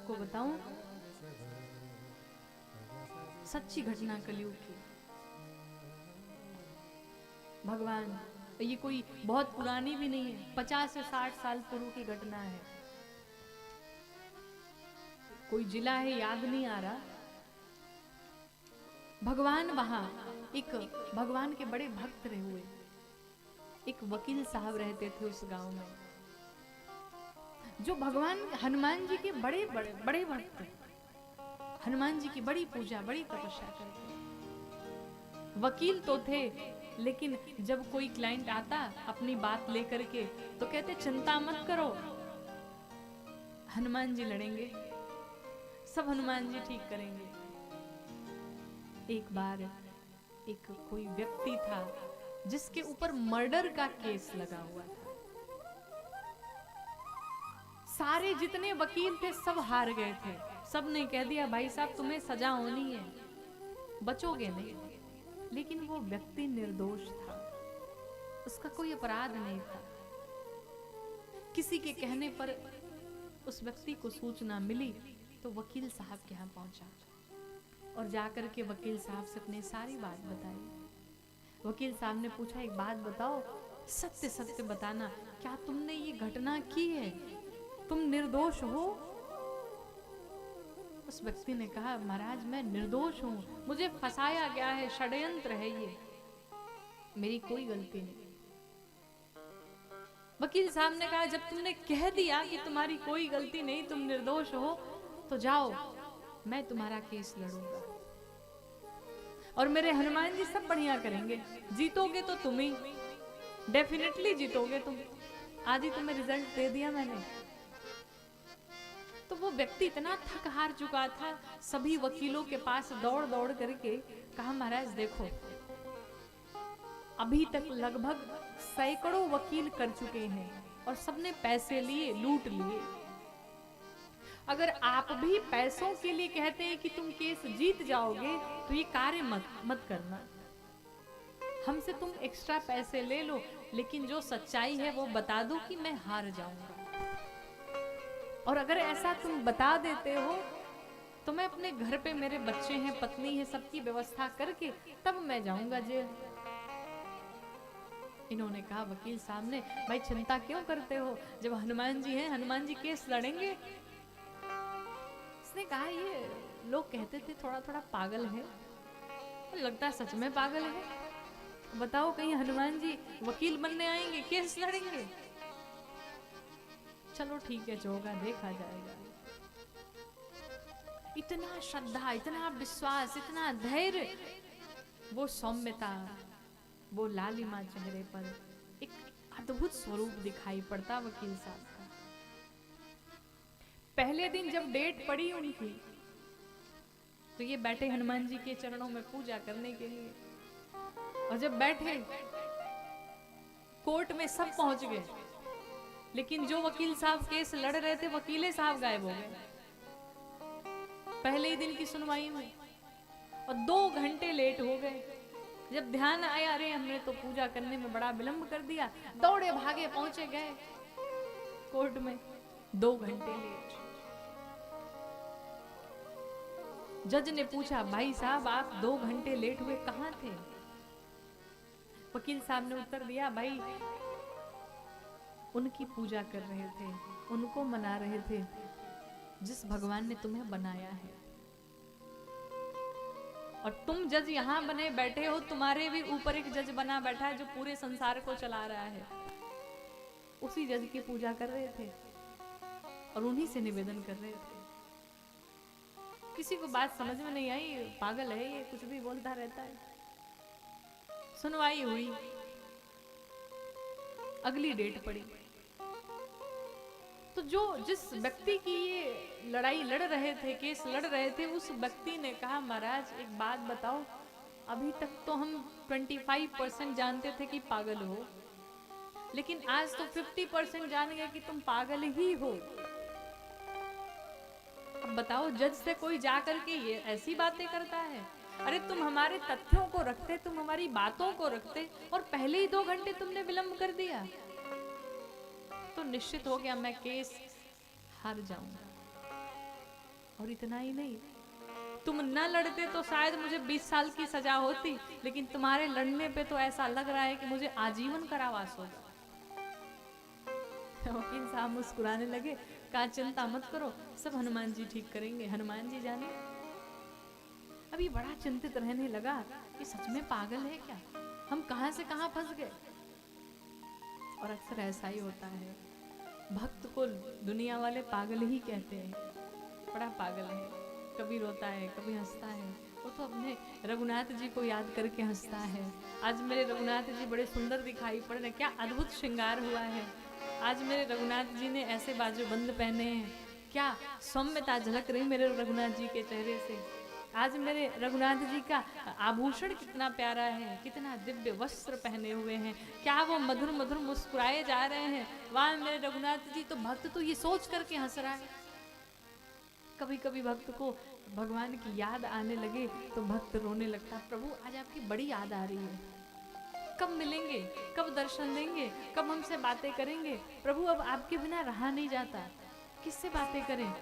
आपको बताऊं, सच्ची घटना कलयुग की। भगवान, ये कोई बहुत पुरानी भी नहीं है, 50 से 60 साल पूर्व की घटना है। कोई जिला है, याद नहीं आ रहा। भगवान वहां एक भगवान के बड़े भक्त रहे हुए एक वकील साहब रहते थे उस गांव में, जो भगवान हनुमान जी के बड़े बड़े बड़े भक्त थे। हनुमान जी की बड़ी पूजा, बड़ी तपस्या करते। वकील तो थे, लेकिन जब कोई क्लाइंट आता अपनी बात लेकर के तो कहते चिंता मत करो, हनुमान जी लड़ेंगे, सब हनुमान जी ठीक करेंगे। एक बार एक कोई व्यक्ति था जिसके ऊपर मर्डर का केस लगा हुआ था। सारे जितने वकील थे सब हार गए थे। सब ने कह दिया भाई साहब तुम्हें सजा होनी है, बचोगे नहीं। लेकिन वो व्यक्ति निर्दोष था, उसका कोई अपराध नहीं था। किसी के कहने पर उस व्यक्ति को सूचना मिली तो वकील साहब के यहाँ पहुंचा और जाकर के वकील साहब से अपनी सारी बात बताई। वकील साहब ने पूछा एक बात बताओ, सत्य सत्य बताना, क्या तुमने ये घटना की है, तुम निर्दोष हो? उस व्यक्ति ने कहा महाराज मैं निर्दोष हूं, मुझे फंसाया गया है, षड्यंत्र है ये, मेरी कोई गलती नहीं। वकील साहब ने कहा जब तुमने कह दिया कि तुम्हारी कोई गलती नहीं, तुम निर्दोष हो, तो जाओ, मैं तुम्हारा केस लड़ूंगा और मेरे हनुमान जी सब बढ़िया करेंगे। जीतोगे तो तुम ही, डेफिनेटली जीतोगे तुम। आज ही तुम्हें रिजल्ट दे दिया मैंने। तो वो व्यक्ति इतना थक हार चुका था, सभी वकीलों के पास दौड़ दौड़ करके कहा महाराज देखो, अभी तक लगभग सैकड़ों वकील कर चुके हैं और सबने पैसे लिए, लूट लिए। अगर आप भी पैसों के लिए कहते हैं कि तुम केस जीत जाओगे तो ये कार्य मत करना। हमसे तुम एक्स्ट्रा पैसे ले लो, लेकिन जो सच्चाई है वो बता दो कि मैं हार जाऊंगा। और अगर ऐसा तुम बता देते हो तो मैं अपने घर पे, मेरे बच्चे हैं, पत्नी है, सबकी व्यवस्था करके तब मैं जाऊंगा जेल। इन्होंने कहा वकील साहब ने, भाई चिंता क्यों करते हो, जब हनुमान जी हैं, हनुमान जी केस लड़ेंगे। उसने कहा ये लोग कहते थे थोड़ा थोड़ा पागल है, लगता है सच में पागल है। बताओ कहीं हनुमान जी वकील बनने आएंगे, केस लड़ेंगे? चलो ठीक है, जो होगा देखा जाएगा। इतना श्रद्धा, इतना विश्वास, इतना धैर्य, वो सौम्यता, वो लालिमा चेहरे पर, एक अद्भुत स्वरूप दिखाई पड़ता वकील साहब का। पहले दिन जब डेट पड़ी उनकी, तो ये बैठे हनुमान जी के चरणों में पूजा करने के लिए, और जब बैठे कोर्ट में सब पहुंच गए, लेकिन जो वकील साहब केस लड़ रहे थे, वकीले साहब गायब हो गए पहले ही दिन की सुनवाई में, और 2 घंटे लेट हो गए। जब ध्यान आया, अरे हमने तो पूजा करने में बड़ा विलंब कर दिया, दौड़े भागे पहुंचे गए कोर्ट में, 2 घंटे लेट। जज ने पूछा भाई साहब आप 2 घंटे लेट हुए, कहां थे? वकील साहब ने उत्तर दिया, भाई उनकी पूजा कर रहे थे, उनको मना रहे थे जिस भगवान ने तुम्हें बनाया है। और तुम जज यहां बने बैठे हो, तुम्हारे भी ऊपर एक जज बना बैठा है जो पूरे संसार को चला रहा है। उसी जज की पूजा कर रहे थे और उन्हीं से निवेदन कर रहे थे। किसी को बात समझ में नहीं आई, पागल है ये, कुछ भी बोलता रहता है। सुनवाई हुई, अगली डेट पड़ी, तो जिस व्यक्ति की ये लड़ाई लड़ रहे थे, केस लड़ रहे थे, उस व्यक्ति ने कहा महाराज एक बात बताओ, अभी तक तो हम 25% जानते थे कि पागल हो, लेकिन आज तो 50% जान गए कि तुम पागल ही हो। अब बताओ, जज से कोई जा करके ये ऐसी बातें करता है? अरे तुम हमारे तथ्यों को रखते, तुम हमारी बातों को रखते, और पहले ही 2 घंटे तुमने विलंब कर दिया, तो निश्चित हो गया मैं केस हार जाऊंगा। और इतना ही नहीं, तुम न लड़ते तो शायद मुझे 20 साल की सजा होती, लेकिन तुम्हारे लड़ने पे तो ऐसा लग रहा है कि मुझे आजीवन कारावास होगा। वकील साहब मुस्कुराने लगे, कहा चिंता मत करो, सब हनुमान जी ठीक करेंगे, हनुमान जी जाने। अभी बड़ा चिंतित रहने लगा कि सच में पागल है क्या, हम कहां से कहां फंस गए। और अक्सर ऐसा ही होता है, भक्त को दुनिया वाले पागल ही कहते हैं, बड़ा पागल है, कभी रोता है कभी हंसता है। वो तो अपने रघुनाथ जी को याद करके हंसता है। आज मेरे रघुनाथ जी बड़े सुंदर दिखाई पड़ रहे, क्या अद्भुत श्रृंगार हुआ है। आज मेरे रघुनाथ जी ने ऐसे बाजूबंद पहने हैं, क्या सौम्यता झलक रही मेरे रघुनाथ जी के चेहरे से। आज मेरे रघुनाथ जी का आभूषण कितना प्यारा है, कितना दिव्य वस्त्र पहने हुए हैं, क्या वो मधुर मधुर मुस्कुराए जा रहे हैं। वाह मेरे रघुनाथ जी, तो भक्त तो ये सोच करके हंस रहा है। कभी कभी भक्त को भगवान की याद आने लगे तो भक्त रोने लगता, प्रभु आज आपकी बड़ी याद आ रही है, कब मिलेंगे, कब दर्शन देंगे, कब हमसे बातें करेंगे। प्रभु अब आपके बिना रहा नहीं जाता, किससे बातें करें।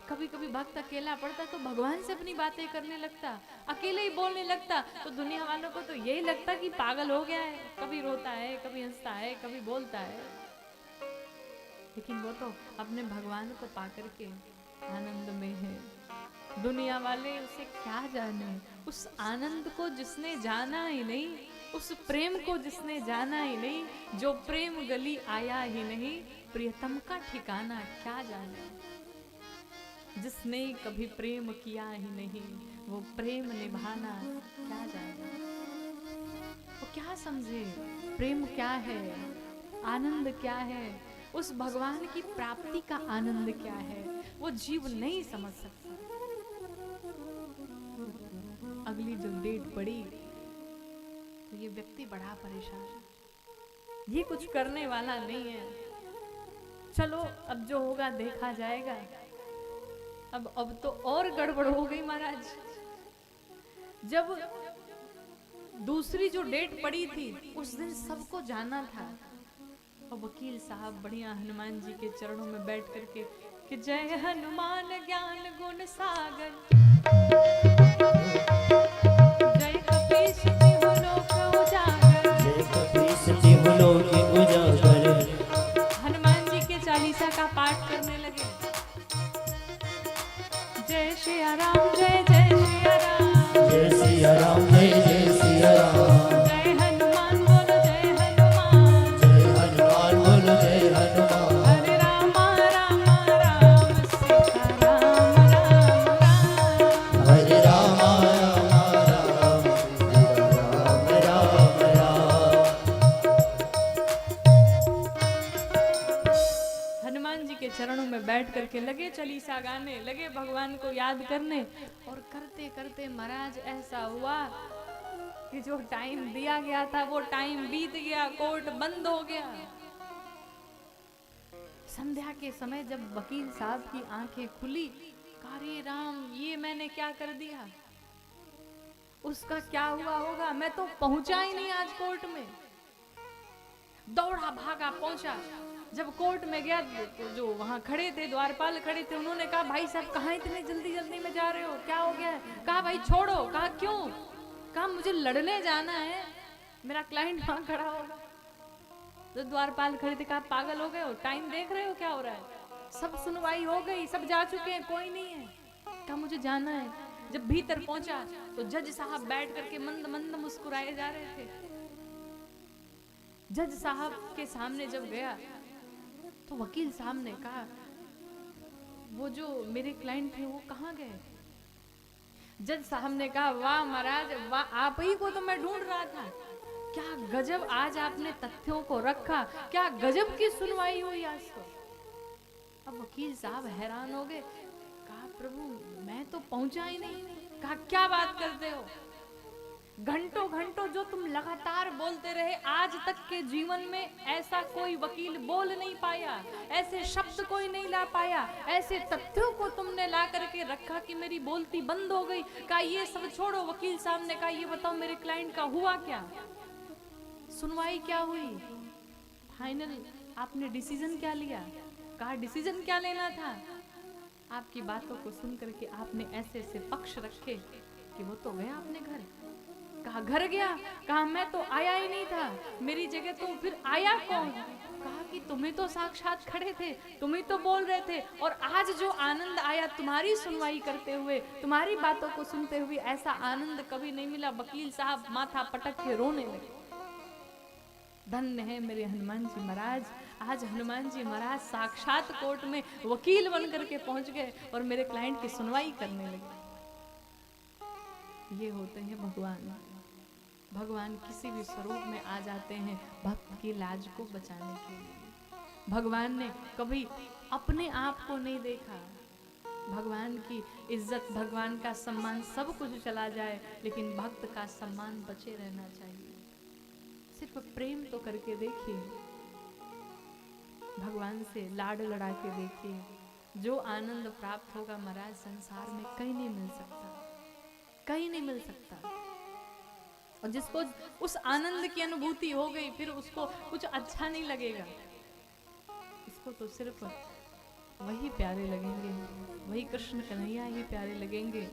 कभी कभी भक्त अकेला पड़ता तो भगवान से अपनी बातें करने लगता, अकेले ही बोलने लगता, तो दुनिया वालों को तो यही लगता कि पागल हो गया है, कभी रोता है कभी हंसता है कभी बोलता है। लेकिन वो तो अपने भगवान को पाकर के आनंद में है। दुनिया वाले उसे क्या जाने, उस आनंद को जिसने जाना ही नहीं, उस प्रेम को जिसने जाना ही नहीं, जो प्रेम गली आया ही नहीं, प्रियतम का ठिकाना क्या जाने। जिसने कभी प्रेम किया ही नहीं, वो प्रेम निभाना क्या जाने। वो क्या समझे प्रेम क्या है, आनंद क्या है, उस भगवान की प्राप्ति का आनंद क्या है, वो जीव नहीं समझ सकता। अगली जो डेट पड़ी तो ये व्यक्ति बड़ा परेशान है, ये कुछ करने वाला नहीं है, चलो अब जो होगा देखा जाएगा। अब तो और गड़बड़ हो गई महाराज। जब दूसरी जो डेट पड़ी थी उस दिन सबको जाना था, और वकील साहब बढ़िया हनुमान जी के चरणों में बैठ करके कि जय हनुमान ज्ञान गुण सागर, जय कपीश तिहु लोक उजागर, जय कपीश तिहु लोक उजागर। हनुमान जी के चालीसा का पाठ करने लगे। जय सिया राम जय जय सिया राम, जय सिया राम जय जय सिया राम। जय हनुमान बोलो जय हनुमान, जय हनुमान बोलो जय हनुमान। हरे राम राम राम सीता राम राम राम, हरे राम राम राम सीता राम राम राम। हनुमान जी के चरणों में बैठ करके लगे चालीसा गाने, लगे भगवान को याद करने। और करते करते महाराज ऐसा हुआ कि जो टाइम दिया गया था वो टाइम बीत गया, कोर्ट बंद हो गया। संध्या के समय जब वकील साहब की आंखें खुली, अरे राम ये मैंने क्या कर दिया, उसका क्या हुआ होगा, मैं तो पहुंचा ही नहीं आज कोर्ट में। दौड़ा भागा पहुंचा, जब कोर्ट में गया तो जो वहां खड़े थे द्वारपाल खड़े थे, उन्होंने कहा भाई साहब कहाँ इतने जल्दी जल्दी में जा रहे हो, क्या हो गया है। कहा भाई छोड़ो, कहा क्यों, कहा मुझे लड़ने जाना है, मेरा क्लाइंट वहां खड़ा होगा। तो द्वारपाल खड़े थे, कहा पागल हो गए हो, टाइम देख रहे हो क्या हो रहा है, सब सुनवाई हो गई, सब जा चुके हैं, कोई नहीं है। कहा मुझे जाना है। जब भीतर पहुंचा तो जज साहब बैठ करके मंद मंद मुस्कुराए जा रहे थे। जज साहब के सामने जब गया तो वकील साहब ने कहा वो जो मेरे क्लाइंट थे वो कहाँ गए। जज साहब ने कहा वाह महाराज वाह, आप ही को तो मैं ढूंढ रहा था, क्या गजब आज आपने तथ्यों को रखा, क्या गजब की सुनवाई हुई आज तो। अब वकील साहब हैरान हो गए, कहा प्रभु मैं तो पहुंचा ही नहीं। कहा क्या बात करते हो, घंटों घंटों जो तुम लगातार बोलते रहे, आज तक के जीवन में ऐसा कोई वकील बोल नहीं पाया, ऐसे शब्द कोई नहीं ला पाया, ऐसे तथ्यों को तुमने ला करके रखा कि मेरी बोलती बंद हो गई। कहा ये सब छोड़ो, वकील साहब ने कहा ये बताओ मेरे क्लाइंट का हुआ क्या, सुनवाई क्या हुई, फाइनल आपने डिसीजन क्या लिया। कहा डिसीजन क्या लेना था, आपकी बातों को सुन करके आपने ऐसे ऐसे पक्ष रखे कि वो तो गया अपने घर। कहा घर गया, कहा मैं तो आया ही नहीं था, मेरी जगह तो फिर आया कौन? कहा कि तुम्हें तो साक्षात खड़े थे, तुम्हें तो बोल रहे थे, और आज जो आनंद आया तुम्हारी सुनवाई करते हुए, तुम्हारी बातों को सुनते हुए, ऐसा आनंद कभी नहीं मिला। वकील साहब माथा पटक के रोने लगे। धन्य है मेरे हनुमान जी महाराज, आज हनुमान जी महाराज साक्षात कोर्ट में वकील बन करके पहुंच गए और मेरे क्लाइंट की सुनवाई करने लगे। ये होते हैं भगवान। भगवान किसी भी स्वरूप में आ जाते हैं भक्त की लाज को बचाने के लिए। भगवान ने कभी अपने आप को नहीं देखा। भगवान की इज्जत, भगवान का सम्मान सब कुछ चला जाए, लेकिन भक्त का सम्मान बचे रहना चाहिए। सिर्फ प्रेम तो करके देखिए, भगवान से लाड लड़ा के देखिए, जो आनंद प्राप्त होगा महाराज संसार में कहीं नहीं मिल सकता, कहीं नहीं मिल सकता। और जिसको उस आनंद की अनुभूति हो गई, फिर उसको कुछ अच्छा नहीं लगेगा, उसको तो सिर्फ वही प्यारे लगेंगे, वही कृष्ण कन्हैया ही प्यारे लगेंगे।